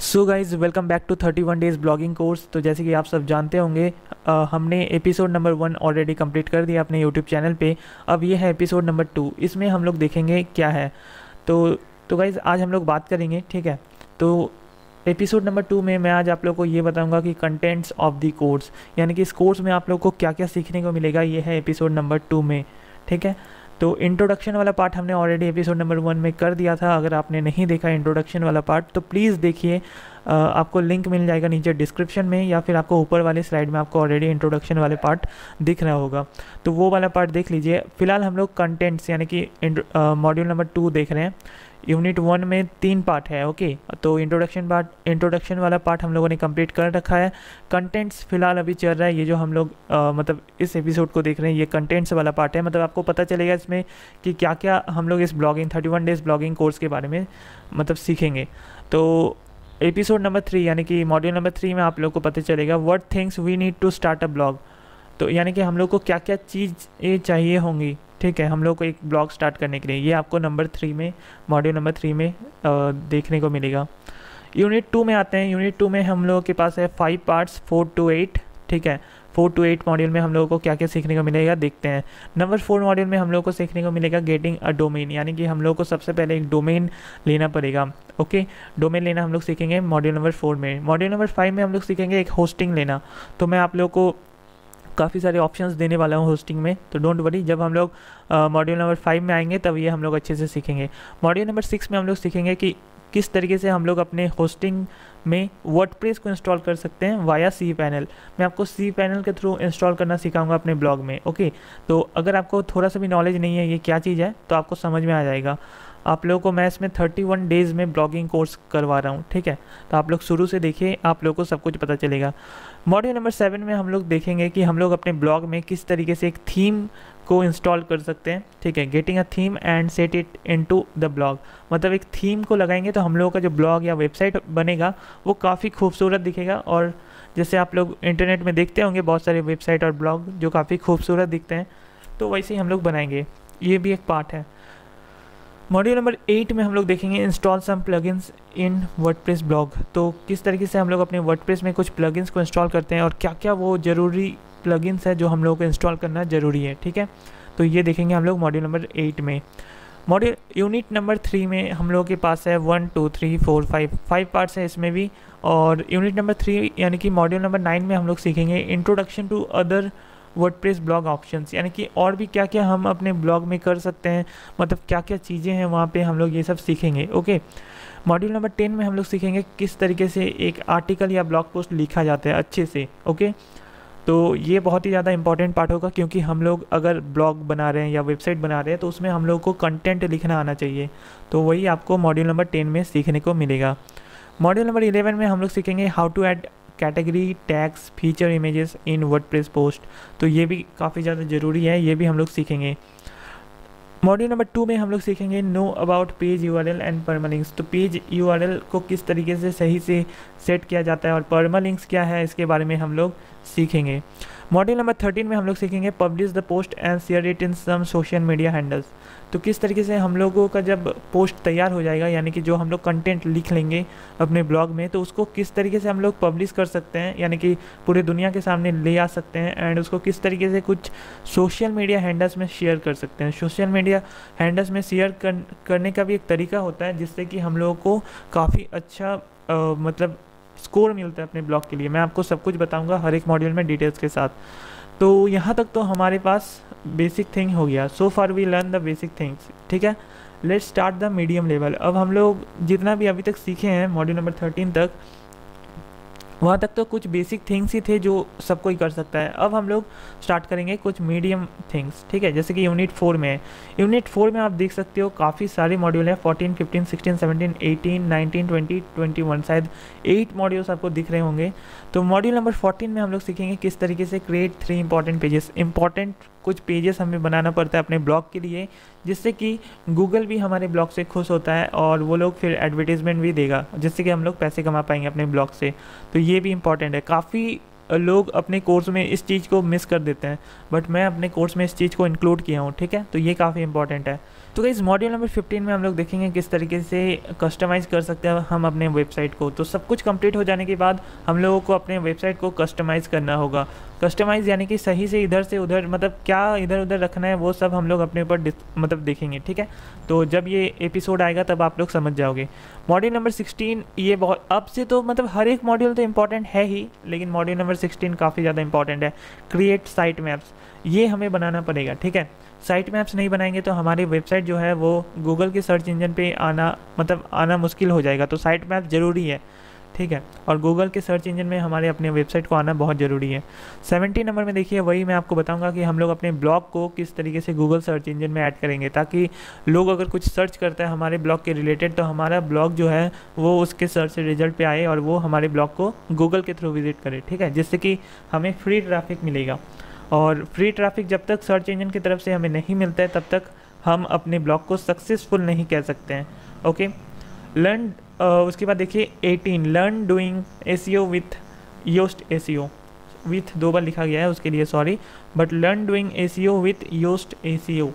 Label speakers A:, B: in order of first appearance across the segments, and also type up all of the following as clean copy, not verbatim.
A: So guys welcome back to 31 days blogging course. तो जैसे कि आप सब जानते होंगे हमने एपिसोड नंबर 1 ऑलरेडी कंप्लीट कर दिया अपने यूट्यूब चैनल पे। अब ये है एपिसोड नंबर 2। इसमें हम लोग देखेंगे क्या है। तो गाइज़ आज हम लोग बात करेंगे, ठीक है। तो एपिसोड नंबर 2 में मैं आज आप लोग को ये बताऊंगा कि कंटेंट्स ऑफ द कोर्स, यानी कि इस कोर्स में आप लोग को क्या क्या सीखने को मिलेगा। ये है एपिसोड नंबर 2 में, ठीक है। तो इंट्रोडक्शन वाला पार्ट हमने ऑलरेडी एपिसोड नंबर 1 में कर दिया था। अगर आपने नहीं देखा इंट्रोडक्शन वाला पार्ट तो प्लीज़ देखिए, आपको लिंक मिल जाएगा नीचे डिस्क्रिप्शन में, या फिर आपको ऊपर वाले स्लाइड में आपको ऑलरेडी इंट्रोडक्शन वाले पार्ट दिख रहा होगा, तो वो वाला पार्ट देख लीजिए। फिलहाल हम लोग कंटेंट्स यानी कि मॉड्यूल नंबर 2 देख रहे हैं। यूनिट 1 में 3 पार्ट है, ओके। तो इंट्रोडक्शन वाला पार्ट हम लोगों ने कंप्लीट कर रखा है। कंटेंट्स फिलहाल अभी चल रहा है। ये जो हम लोग मतलब इस एपिसोड को देख रहे हैं, ये कंटेंट्स वाला पार्ट है। मतलब आपको पता चलेगा इसमें कि क्या क्या हम लोग इस 31 डेज़ ब्लॉगिंग कोर्स के बारे में मतलब सीखेंगे। तो एपिसोड नंबर 3 यानी कि मॉड्यूल नंबर 3 में आप लोग को पता चलेगा what things we need to start a blog. तो यानी कि हम लोग को क्या क्या चीज़ें चाहिए होंगी, ठीक है, हम लोग को एक ब्लॉग स्टार्ट करने के लिए। ये आपको नंबर 3 में, मॉड्यूल नंबर 3 में देखने को मिलेगा। यूनिट 2 में आते हैं। यूनिट 2 में हम लोगों के पास है 5 पार्ट्स 4 to 8, ठीक है। 4 to 8 मॉड्यूल में हम लोगों को क्या क्या सीखने को मिलेगा देखते हैं। नंबर 4 मॉड्यूल में हम लोगों को सीखने को मिलेगा गेटिंग अ डोमेन, यानी कि हम लोग को सबसे पहले एक डोमेन लेना पड़ेगा, ओके। डोमेन लेना हम लोग सीखेंगे मॉड्यूल नंबर 4 में। मॉड्यूल नंबर 5 में हम लोग सीखेंगे एक होस्टिंग लेना। तो मैं आप लोग को काफ़ी सारे ऑप्शंस देने वाला हूँ होस्टिंग में, तो डोंट वरी, जब हम लोग मॉड्यूल नंबर 5 में आएंगे तब ये हम लोग अच्छे से सीखेंगे। मॉड्यूल नंबर 6 में हम लोग सीखेंगे कि किस तरीके से हम लोग अपने होस्टिंग में वर्डप्रेस को इंस्टॉल कर सकते हैं वाया सी पैनल। मैं आपको सी पैनल के थ्रू इंस्टॉल करना सिखाऊंगा अपने ब्लॉग में, ओके। तो अगर आपको थोड़ा सा भी नॉलेज नहीं है ये क्या चीज़ है तो आपको समझ में आ जाएगा। आप लोगों को मैं इसमें 31 डेज़ में ब्लॉगिंग कोर्स करवा रहा हूँ, ठीक है। तो आप लोग शुरू से देखिए, आप लोगों को सब कुछ पता चलेगा। मॉड्यूल नंबर 7 में हम लोग देखेंगे कि हम लोग अपने ब्लॉग में किस तरीके से एक थीम को इंस्टॉल कर सकते हैं, ठीक है। Getting a theme and set it into the blog, मतलब एक थीम को लगाएंगे तो हम लोगों का जो ब्लॉग या वेबसाइट बनेगा वो काफ़ी खूबसूरत दिखेगा। और जैसे आप लोग इंटरनेट में देखते होंगे बहुत सारे वेबसाइट और ब्लॉग जो काफ़ी खूबसूरत दिखते हैं, तो वैसे ही हम लोग बनाएंगे। ये भी एक पार्ट है। मॉड्यूल नंबर 8 में हम लोग देखेंगे install some plugins in WordPress blog. तो किस तरीके से हम लोग अपने वर्डप्रेस में कुछ प्लगइन्स को इंस्टॉल करते हैं और क्या क्या वो ज़रूरी प्लगइन्स है जो हम लोगों को इंस्टॉल करना ज़रूरी है, ठीक है। तो ये देखेंगे हम लोग मॉड्यूल नंबर 8 में। मॉड्यूल यूनिट नंबर 3 में हम लोगों के पास है 1 2 3 4 5 पार्ट्स है इसमें भी। और यूनिट नंबर 3 यानी कि मॉड्यूल नंबर 9 में हम लोग सीखेंगे introduction to other WordPress blog options, यानी कि और भी क्या क्या हम अपने ब्लॉग में कर सकते हैं, मतलब क्या क्या चीज़ें हैं वहाँ पे हम लोग ये सब सीखेंगे, ओके। मॉड्यूल नंबर 10 में हम लोग सीखेंगे किस तरीके से एक आर्टिकल या ब्लॉग पोस्ट लिखा जाता है अच्छे से, ओके। तो ये बहुत ही ज़्यादा इंपॉर्टेंट पार्ट होगा, क्योंकि हम लोग अगर ब्लॉग बना रहे हैं या वेबसाइट बना रहे हैं तो उसमें हम लोग को कंटेंट लिखना आना चाहिए। तो वही आपको मॉड्यूल नंबर 10 में सीखने को मिलेगा। मॉड्यूल नंबर 11 में हम लोग सीखेंगे how to add category tags feature images in WordPress post. तो ये भी काफ़ी ज़्यादा ज़रूरी है, ये भी हम लोग सीखेंगे। मॉड्यूल नंबर 2 में हम लोग सीखेंगे know about page URL and permalinks. तो पेज यूआरएल को किस तरीके से सही से सेट किया जाता है और परमालिंक्स क्या है इसके बारे में हम लोग सीखेंगे। मॉड्यूल नंबर 13 में हम लोग सीखेंगे publish the post and share it in some social media handles. तो किस तरीके से हम लोगों का जब पोस्ट तैयार हो जाएगा, यानी कि जो हम लोग कंटेंट लिख लेंगे अपने ब्लॉग में, तो उसको किस तरीके से हम लोग पब्लिश कर सकते हैं, यानी कि पूरे दुनिया के सामने ले आ सकते हैं, एंड उसको किस तरीके से कुछ सोशल मीडिया हैंडल्स में शेयर कर सकते हैं। सोशल मीडिया हैंडल्स में शेयर करने का भी एक तरीका होता है जिससे कि हम लोगों को काफ़ी अच्छा मतलब स्कोर मिलता है अपने ब्लॉग के लिए। मैं आपको सब कुछ बताऊंगा हर एक मॉड्यूल में डिटेल्स के साथ। तो यहाँ तक तो हमारे पास बेसिक थिंग हो गया। So far we learn the basic things, ठीक है। Let's start the medium level. अब हम लोग जितना भी अभी तक सीखे हैं मॉड्यूल नंबर 13 तक, वहाँ तक तो कुछ बेसिक थिंग्स ही थे जो सब कोई कर सकता है। अब हम लोग स्टार्ट करेंगे कुछ मीडियम थिंग्स, ठीक है। जैसे कि यूनिट 4 में है। यूनिट 4 में आप देख सकते हो काफ़ी सारे मॉड्यूल हैं, 14 15 16 17 18 19 20 21, शायद 8 मॉड्यूल्स आपको दिख रहे होंगे। तो मॉड्यूल नंबर 14 में हम लोग सीखेंगे किस तरीके से क्रिएट 3 इंपॉर्टेंट पेजेस। इंपॉर्टेंट कुछ पेजेस हमें बनाना पड़ता है अपने ब्लॉग के लिए, जिससे कि गूगल भी हमारे ब्लॉग से खुश होता है और वो लोग फिर एडवर्टीजमेंट भी देगा, जिससे कि हम लोग पैसे कमा पाएंगे अपने ब्लॉग से। तो ये भी इंपॉर्टेंट है। काफ़ी लोग अपने कोर्स में इस चीज़ को मिस कर देते हैं, बट मैं अपने कोर्स में इस चीज़ को इंक्लूड किया हूँ, ठीक है। तो ये काफ़ी इंपॉर्टेंट है। तो इस मॉड्यूल नंबर 15 में हम लोग देखेंगे किस तरीके से कस्टमाइज़ कर सकते हैं हम अपने वेबसाइट को। तो सब कुछ कंप्लीट हो जाने के बाद हम लोगों को अपने वेबसाइट को कस्टमाइज़ करना होगा। कस्टमाइज़ यानी कि सही से इधर से उधर, मतलब क्या इधर उधर रखना है वो सब हम लोग अपने ऊपर मतलब देखेंगे, ठीक है। तो जब ये एपिसोड आएगा तब आप लोग समझ जाओगे। मॉड्यूल नंबर 16 ये बहुत अब से तो मतलब हर एक मॉड्यूल तो इम्पॉर्टेंट है ही, लेकिन मॉड्यूल नंबर 16 काफ़ी ज़्यादा इंपॉर्टेंट है। क्रिएट साइट मैप्स, ये हमें बनाना पड़ेगा, ठीक है। साइट मैप्स नहीं बनाएंगे तो हमारी वेबसाइट जो है वो गूगल के सर्च इंजन पे आना मुश्किल हो जाएगा। तो साइट मैप ज़रूरी है, ठीक है, और गूगल के सर्च इंजन में हमारे अपने वेबसाइट को आना बहुत ज़रूरी है। 17 नंबर में देखिए वही मैं आपको बताऊंगा कि हम लोग अपने ब्लॉग को किस तरीके से गूगल सर्च इंजन में ऐड करेंगे, ताकि लोग अगर कुछ सर्च करते हैं हमारे ब्लॉग के रिलेटेड तो हमारा ब्लॉग जो है वो उसके सर्च रिजल्ट पे आए और वो हमारे ब्लॉग को गूगल के थ्रू विजिट करे, ठीक है, जिससे कि हमें फ्री ट्रैफिक मिलेगा। और फ्री ट्रैफिक जब तक सर्च इंजन की तरफ से हमें नहीं मिलता है तब तक हम अपने ब्लॉग को सक्सेसफुल नहीं कह सकते हैं। ओके, लर्न उसके बाद देखिए 18 learn doing SEO with Yoast SEO, with 2 बार लिखा गया है उसके लिए sorry, but learn doing SEO with Yoast SEO.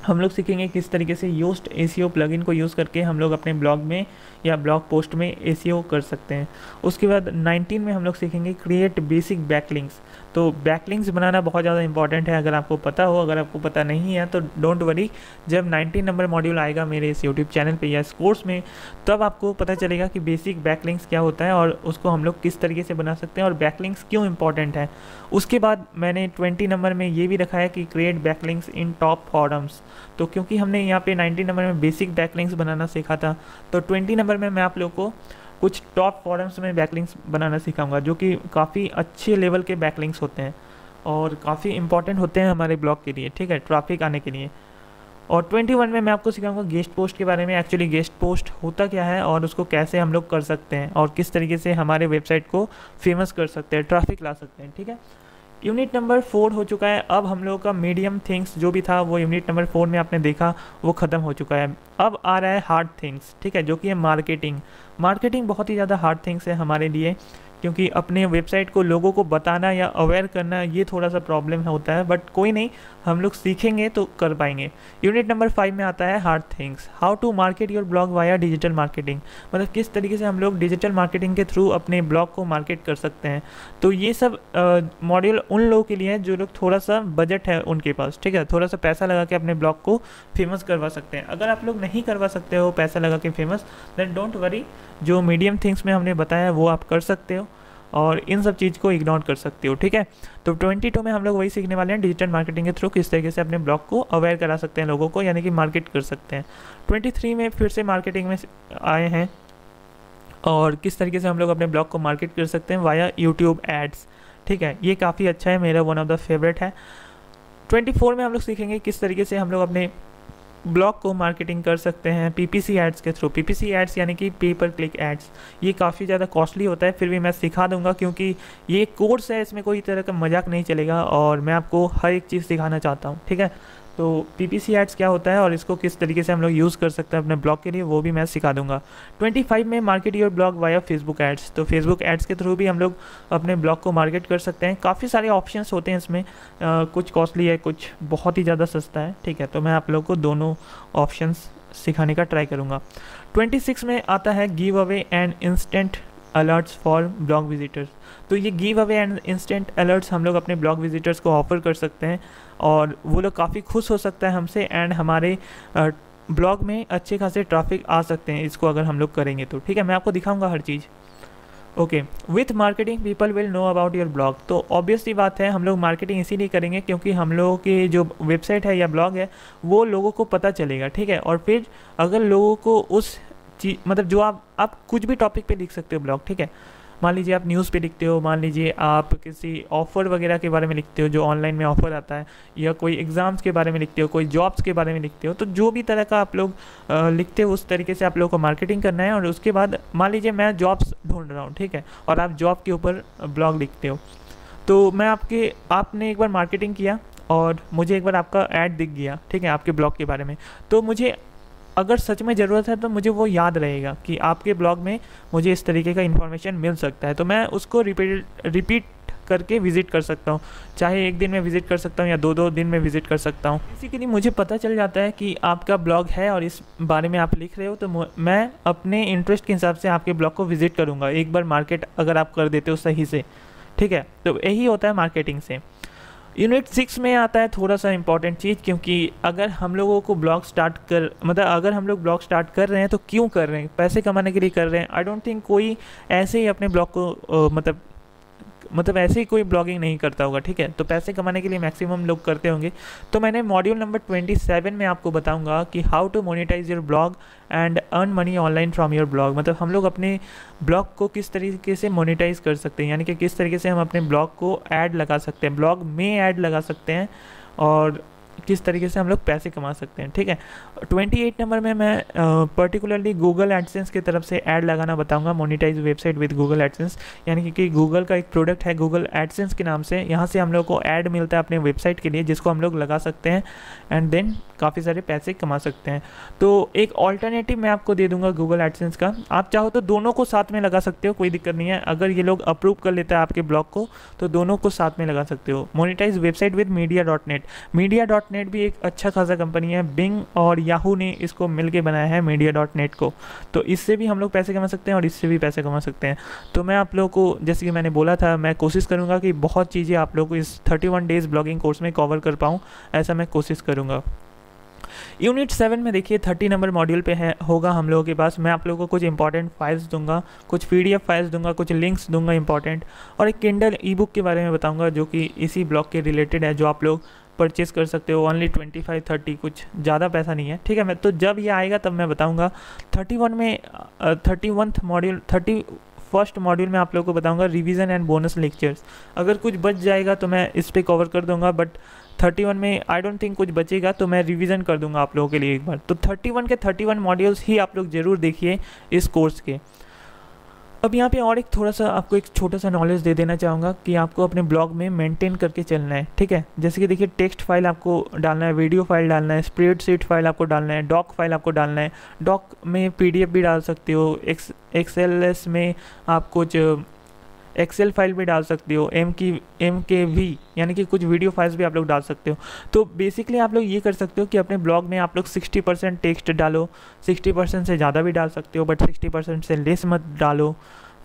A: हम लोग सीखेंगे किस तरीके से योस्ट एसईओ प्लगइन को यूज़ करके हम लोग अपने ब्लॉग में या ब्लॉग पोस्ट में एसईओ कर सकते हैं। उसके बाद 19 में हम लोग सीखेंगे क्रिएट बेसिक बैकलिंक्स। तो बैकलिंक्स बनाना बहुत ज़्यादा इंपॉर्टेंट है, अगर आपको पता हो, अगर आपको पता नहीं है तो डोंट वरी, जब 19 नंबर मॉड्यूल आएगा मेरे इस यूट्यूब चैनल पे या इस कोर्स में तब आपको पता चलेगा कि बेसिक बैकलिंक्स क्या होता है और उसको हम लोग किस तरीके से बना सकते हैं और बैकलिंक्स क्यों इंपॉर्टेंट है। उसके बाद मैंने 20 नंबर में ये भी रखा है कि क्रिएट बैकलिंक्स इन टॉप फॉरम्स। तो क्योंकि हमने यहाँ पे 19 नंबर में बेसिक बैकलिंक्स बनाना सीखा था, तो 20 नंबर में मैं आप लोग को कुछ टॉप फॉरम्स में बैकलिंक्स बनाना सिखाऊंगा जो कि काफ़ी अच्छे लेवल के बैकलिंक्स होते हैं और काफ़ी इंपॉर्टेंट होते हैं हमारे ब्लॉग के लिए, ठीक है, ट्रैफिक आने के लिए। और 21 में मैं आपको सिखाऊंगा गेस्ट पोस्ट के बारे में, एक्चुअली गेस्ट पोस्ट होता क्या है और उसको कैसे हम लोग कर सकते हैं और किस तरीके से हमारे वेबसाइट को फेमस कर सकते हैं, ट्रैफिक ला सकते हैं, ठीक है। यूनिट नंबर 4 हो चुका है। अब हम लोगों का मीडियम थिंग्स जो भी था वो यूनिट नंबर 4 में आपने देखा वो ख़त्म हो चुका है। अब आ रहा है हार्ड थिंग्स, ठीक है, जो कि है मार्केटिंग। मार्केटिंग बहुत ही ज़्यादा हार्ड थिंग्स है हमारे लिए, क्योंकि अपने वेबसाइट को लोगों को बताना या अवेयर करना ये थोड़ा सा प्रॉब्लम होता है, बट कोई नहीं, हम लोग सीखेंगे तो कर पाएंगे। यूनिट नंबर 5 में आता है hard things, how to market your blog via digital marketing. मतलब किस तरीके से हम लोग डिजिटल मार्केटिंग के थ्रू अपने ब्लॉग को मार्केट कर सकते हैं। तो ये सब मॉड्यूल उन लोगों के लिए है जो लोग थोड़ा सा बजट है उनके पास, ठीक है, थोड़ा सा पैसा लगा के अपने ब्लॉग को फेमस करवा सकते हैं। अगर आप लोग नहीं करवा सकते हो पैसा लगा के फेमस, देन डोंट वरी, जो मीडियम थिंग्स में हमने बताया वो आप कर सकते हो और इन सब चीज़ को इग्नोर कर सकते हो, ठीक है। तो 22 में हम लोग वही सीखने वाले हैं, डिजिटल मार्केटिंग के थ्रू किस तरीके से अपने ब्लॉग को अवेयर करा सकते हैं लोगों को, यानी कि मार्केट कर सकते हैं। 23 में फिर से मार्केटिंग में आए हैं और किस तरीके से हम लोग अपने ब्लॉग को मार्केट कर सकते हैं वाया यूट्यूब एड्स, ठीक है, ये काफ़ी अच्छा है, मेरा वन ऑफ द फेवरेट है। 24 में हम लोग सीखेंगे किस तरीके से हम लोग अपने ब्लॉग को मार्केटिंग कर सकते हैं पीपीसी एड्स के थ्रू। पीपीसी एड्स यानी कि पे पर क्लिक एड्स, ये काफ़ी ज़्यादा कॉस्टली होता है, फिर भी मैं सिखा दूंगा क्योंकि ये कोर्स है, इसमें कोई तरह का मजाक नहीं चलेगा और मैं आपको हर एक चीज़ सिखाना चाहता हूँ, ठीक है। तो पीपीसी एड्स क्या होता है और इसको किस तरीके से हम लोग यूज़ कर सकते हैं अपने ब्लॉग के लिए, वो भी मैं सिखा दूंगा। 25 में market your blog via Facebook ads. तो फेसबुक एड्स के थ्रू भी हम लोग अपने ब्लॉग को मार्केट कर सकते हैं। काफ़ी सारे ऑप्शंस होते हैं इसमें, कुछ कॉस्टली है, कुछ बहुत ही ज़्यादा सस्ता है, ठीक है। तो मैं आप लोग को दोनों ऑप्शंस सिखाने का ट्राई करूँगा। 26 में आता है give away and instant alerts for blog visitors. तो ये give away and instant alerts हम लोग अपने ब्लॉग विजिटर्स को ऑफर कर सकते हैं और वो लोग काफ़ी खुश हो सकता है हमसे एंड हमारे ब्लॉग में अच्छे खासे ट्रैफिक आ सकते हैं इसको अगर हम लोग करेंगे तो, ठीक है। मैं आपको दिखाऊंगा हर चीज़। Okay, with marketing people will know about your blog. तो ऑब्वियसली बात है, हम लोग मार्केटिंग इसीलिए करेंगे क्योंकि हम लोगों की जो वेबसाइट है या ब्लॉग है वो लोगों को पता चलेगा, ठीक है। और फिर अगर लोगों को उस चीज़, मतलब जो आप कुछ भी टॉपिक पे लिख सकते हो ब्लॉग, ठीक है। मान लीजिए आप न्यूज़ पे लिखते हो, मान लीजिए आप किसी ऑफ़र वगैरह के बारे में लिखते हो जो ऑनलाइन में ऑफ़र आता है, या कोई एग्ज़ाम्स के बारे में लिखते हो, कोई जॉब्स के बारे में लिखते हो, तो जो भी तरह का आप लोग लिखते हो उस तरीके से आप लोगों को मार्केटिंग करना है। और उसके बाद मान लीजिए मैं जॉब्स ढूंढ रहा हूँ, ठीक है, और आप जॉब के ऊपर ब्लॉग लिखते हो, तो मैं आपने एक बार मार्केटिंग किया और मुझे एक बार आपका ऐड दिख गया, ठीक है, आपके ब्लॉग के बारे में, तो मुझे अगर सच में ज़रूरत है तो मुझे वो याद रहेगा कि आपके ब्लॉग में मुझे इस तरीके का इन्फॉर्मेशन मिल सकता है, तो मैं उसको रिपीट करके विज़िट कर सकता हूँ, चाहे एक दिन में विज़िट कर सकता हूँ या 2-2 दिन में विज़िट कर सकता हूँ। बेसिकली मुझे पता चल जाता है कि आपका ब्लॉग है और इस बारे में आप लिख रहे हो, तो मैं अपने इंटरेस्ट के हिसाब से आपके ब्लॉग को विज़िट करूँगा एक बार मार्केट अगर आप कर देते हो सही से, ठीक है। तो यही होता है मार्केटिंग से। यूनिट 6 में आता है थोड़ा सा इंपॉर्टेंट चीज़, क्योंकि अगर हम लोगों को ब्लॉग स्टार्ट कर मतलब अगर हम लोग ब्लॉग स्टार्ट कर रहे हैं तो क्यों कर रहे हैं, पैसे कमाने के लिए कर रहे हैं। आई डोंट थिंक कोई ऐसे ही अपने ब्लॉग को मतलब ऐसे ही कोई ब्लॉगिंग नहीं करता होगा, ठीक है। तो पैसे कमाने के लिए मैक्सिमम लोग करते होंगे। तो मैंने मॉड्यूल नंबर 27 में आपको बताऊंगा कि how to monetize your blog and earn money online from your blog. मतलब हम लोग अपने ब्लॉग को किस तरीके से मोनेटाइज कर सकते हैं, यानी कि किस तरीके से हम अपने ब्लॉग को ऐड लगा सकते हैं, ब्लॉग में ऐड लगा सकते हैं और किस तरीके से हम लोग पैसे कमा सकते हैं, ठीक है। 28 नंबर में मैं पर्टिकुलरली गूगल एडसेंस की तरफ से ऐड लगाना बताऊंगा, monetize website with Google AdSense. यानी कि गूगल का एक प्रोडक्ट है गूगल एडसेंस के नाम से, यहाँ से हम लोग को ऐड मिलता है अपने वेबसाइट के लिए, जिसको हम लोग लगा सकते हैं एंड देन काफ़ी सारे पैसे कमा सकते हैं। तो एक ऑल्टरनेटिव मैं आपको दे दूंगा गूगल एडसेंस का। आप चाहो तो दोनों को साथ में लगा सकते हो, कोई दिक्कत नहीं है। अगर ये लोग अप्रूव कर लेता है आपके ब्लॉग को तो दोनों को साथ में लगा सकते हो। Monetize website with media net. Media net भी एक अच्छा खासा कंपनी है, बिंग और याहू ने इसको मिल के बनाया है मीडिया.नेट को। तो इससे भी हम लोग पैसे कमा सकते हैं और इससे भी पैसे कमा सकते हैं। तो मैं आप लोगों को, जैसे कि मैंने बोला था, मैं कोशिश करूँगा कि बहुत चीज़ें आप लोगों को इस 31 डेज़ ब्लॉगिंग कोर्स में कवर कर पाऊँ, ऐसा मैं कोशिश करूँगा। यूनिट 7 में देखिए 30 नंबर मॉड्यूल पे है होगा हम लोगों के पास। मैं आप लोगों को कुछ इंपॉर्टेंट फाइल्स दूंगा, कुछ PDF फाइल्स दूंगा, कुछ लिंक्स दूंगा इंपॉर्टेंट, और एक किंडल ई-बुक के बारे में बताऊंगा जो कि इसी ब्लॉग के रिलेटेड है, जो आप लोग परचेज़ कर सकते हो। ओनली 25-30, कुछ ज़्यादा पैसा नहीं है, ठीक है। मैं तो जब ये आएगा तब मैं बताऊँगा। 31 में 31st मॉड्यूल 31st मॉड्यूल में आप लोगों को बताऊँगा रिवीजन एंड बोनस लेक्चर्स। अगर कुछ बच जाएगा तो मैं इस पर कवर कर दूँगा, बट 31 में आई डोंट थिंक कुछ बचेगा, तो मैं रिवीजन कर दूंगा आप लोगों के लिए एक बार। तो 31 के 31 मॉड्यूल्स ही आप लोग ज़रूर देखिए इस कोर्स के। अब यहाँ पे और एक थोड़ा सा आपको एक छोटा सा नॉलेज दे देना चाहूँगा कि आपको अपने ब्लॉग में मेंटेन करके चलना है, ठीक है। जैसे कि देखिए टेक्स्ट फाइल आपको डालना है, वीडियो फाइल डालना है, स्प्रेडशीट फाइल आपको डालना है, डॉक फाइल आपको डालना है। डॉक में PDF भी डाल सकते हो, XLS में आप कुछ एक्सेल फाइल भी डाल सकते हो, MKV यानी कि कुछ वीडियो फाइल्स भी आप लोग डाल सकते हो। तो बेसिकली आप लोग ये कर सकते हो कि अपने ब्लॉग में आप लोग 60% टेक्स्ट डालो, 60% से ज़्यादा भी डाल सकते हो, बट 60% से लेस मत डालो।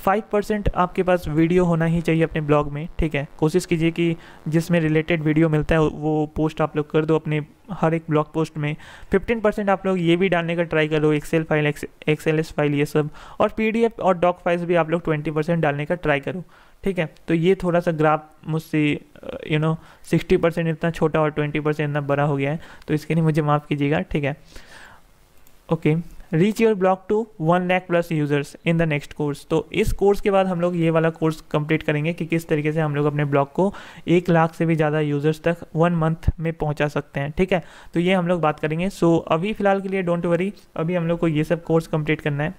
A: 5% आपके पास वीडियो होना ही चाहिए अपने ब्लॉग में, ठीक है। कोशिश कीजिए कि जिसमें रिलेटेड वीडियो मिलता है वो पोस्ट आप लोग कर दो अपने हर एक ब्लॉग पोस्ट में। 15% आप लोग ये भी डालने का ट्राई करो, एक्सेल फाइल, XLS फाइल, ये सब। और PDF और डॉक फाइल्स भी आप लोग 20% डालने का ट्राई करो, ठीक है। तो ये थोड़ा सा ग्राफ मुझसे 60% इतना छोटा और 20% इतना बड़ा हो गया है, तो इसके लिए मुझे माफ़ कीजिएगा, ठीक है। Okay, reach your blog to 1 lakh plus users in the next course. तो इस कोर्स के बाद हम लोग ये वाला कोर्स कंप्लीट करेंगे कि किस तरीके से हम लोग अपने ब्लॉग को 1 लाख से भी ज़्यादा यूज़र्स तक 1 मंथ में पहुंचा सकते हैं, ठीक है। तो ये हम लोग बात करेंगे। सो अभी फ़िलहाल के लिए डोंट वरी, अभी हम लोग को ये सब कोर्स कंप्लीट करना है।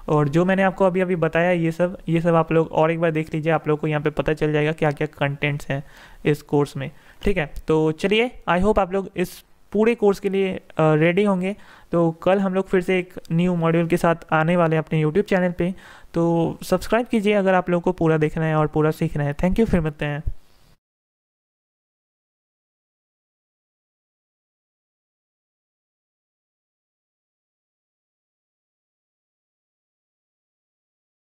A: और जो मैंने आपको अभी बताया ये सब आप लोग और एक बार देख लीजिए, आप लोग को यहाँ पे पता चल जाएगा क्या क्या कंटेंट्स हैं इस कोर्स में, ठीक है। तो चलिए, आई होप आप लोग इस पूरे कोर्स के लिए रेडी होंगे। तो कल हम लोग फिर से एक न्यू मॉड्यूल के साथ आने वाले हैं अपने यूट्यूब चैनल पे। तो सब्सक्राइब कीजिए अगर आप लोगों को पूरा देखना है और पूरा सीखना है। थैंक यू, फिर मिलते हैं।